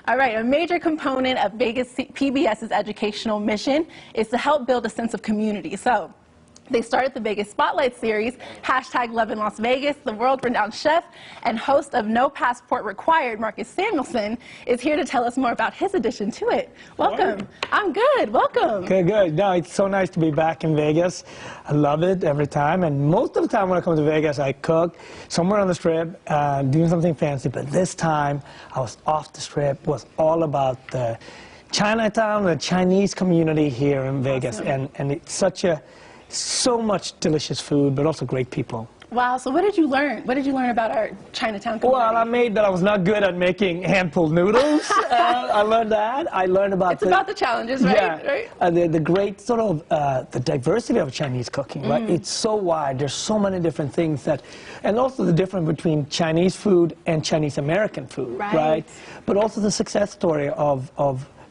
All right, a major component of PBS's educational mission is to help build a sense of community. So they started the Vegas Spotlight series, #LoveInLasVegas. The world-renowned chef and host of No Passport Required, Marcus Samuelson, is here to tell us more about his addition to it. Welcome. I'm good. Welcome. Good. No, it's so nice to be back in Vegas. I love it every time. And most of the time when I come to Vegas, I cook somewhere on the Strip, doing something fancy. But this time, I was off the Strip. It was all about the Chinatown, the Chinese community here in Vegas. Awesome. And it's so much delicious food, but also great people. Wow, so what did you learn? What did you learn about our Chinatown community? Well, I was not good at making hand-pulled noodles. I learned that. I learned about It's about the challenges, right? Yeah, right? The great sort of, the diversity of Chinese cooking, right? It's so wide. There's so many different things that, and also the difference between Chinese food and Chinese-American food, right? But also the success story of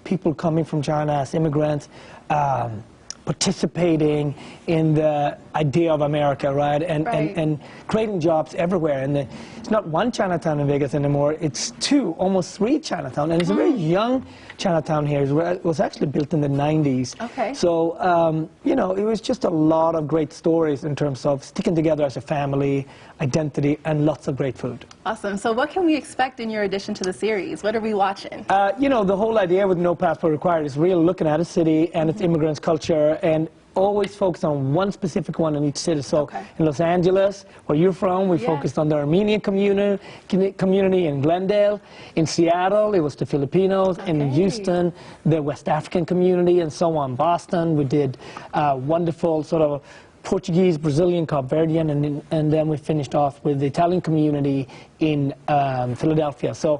people coming from China as immigrants, participating in the idea of America, right? And creating jobs everywhere. And it's not one Chinatown in Vegas anymore. It's two, almost three Chinatown. And it's a very young Chinatown here. It was actually built in the 90s. Okay. So, you know, it was just a lot of great stories in terms of sticking together as a family, identity, and lots of great food. Awesome. So what can we expect in your addition to the series? What are we watching? You know, the whole idea with No Passport Required is really looking at a city and its immigrants' culture, and always focus on one specific one in each city. So in Los Angeles, where you're from, we focused on the Armenian community in Glendale. In Seattle, it was the Filipinos. In Houston, the West African community, and so on. Boston, we did wonderful sort of Portuguese, Brazilian, Cape Verdean, and then we finished off with the Italian community in Philadelphia. So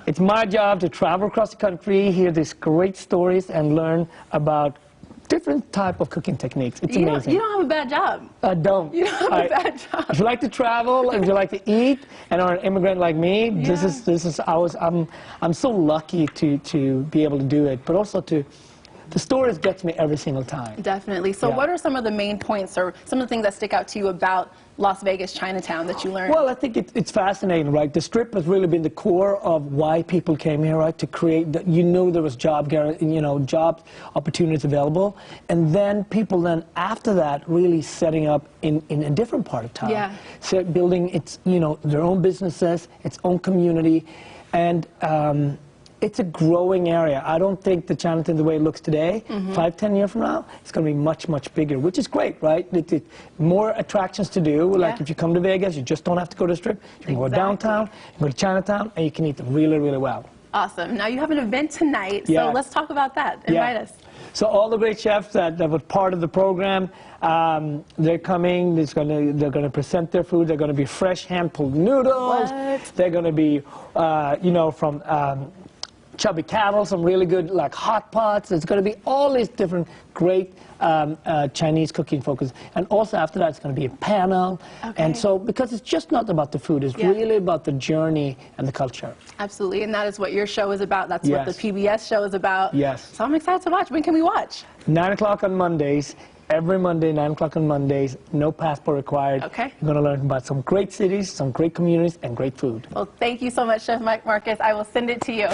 it's my job to travel across the country, hear these great stories, and learn about different type of cooking techniques. It's amazing. You don't have a bad job. I don't. You don't have a bad job. If you like to travel, if you like to eat, and are an immigrant like me, I'm so lucky to be able to do it, but also the stories gets me every single time. Definitely. So what are some of the main points or some of the things that stick out to you about Las Vegas Chinatown that you learned? Well, I think it's fascinating, right? The Strip has really been the core of why people came here, right? To create, there was job opportunities available. And then people after that, really setting up in a different part of town. Yeah. So building their own businesses, its own community. And, it's a growing area. I don't think the Chinatown, the way it looks today, 5-10 years from now, it's going to be much, much bigger, which is great, right? More attractions to do. Like if you come to Vegas, you just don't have to go to the Strip. You can go downtown, you can go to Chinatown, and you can eat really, really well. Awesome. Now you have an event tonight, so let's talk about that. Invite us. So all the great chefs that were part of the program, they're coming. They're going to present their food. They're going to be fresh hand-pulled noodles. They're going to be, from chubby cattle, some really good like hot pots. It's going to be all these different great Chinese cooking focus. And also after that, it's going to be a panel. And so, because it's just not about the food, it's really about the journey and the culture. Absolutely, and that is what your show is about. That's what the PBS show is about. So I'm excited to watch. When can we watch? 9 o'clock on Mondays. Every Monday, 9 o'clock on Mondays, no passport required. You're going to learn about some great cities, some great communities, and great food. Well, thank you so much, Chef Marcus. I will send it to you.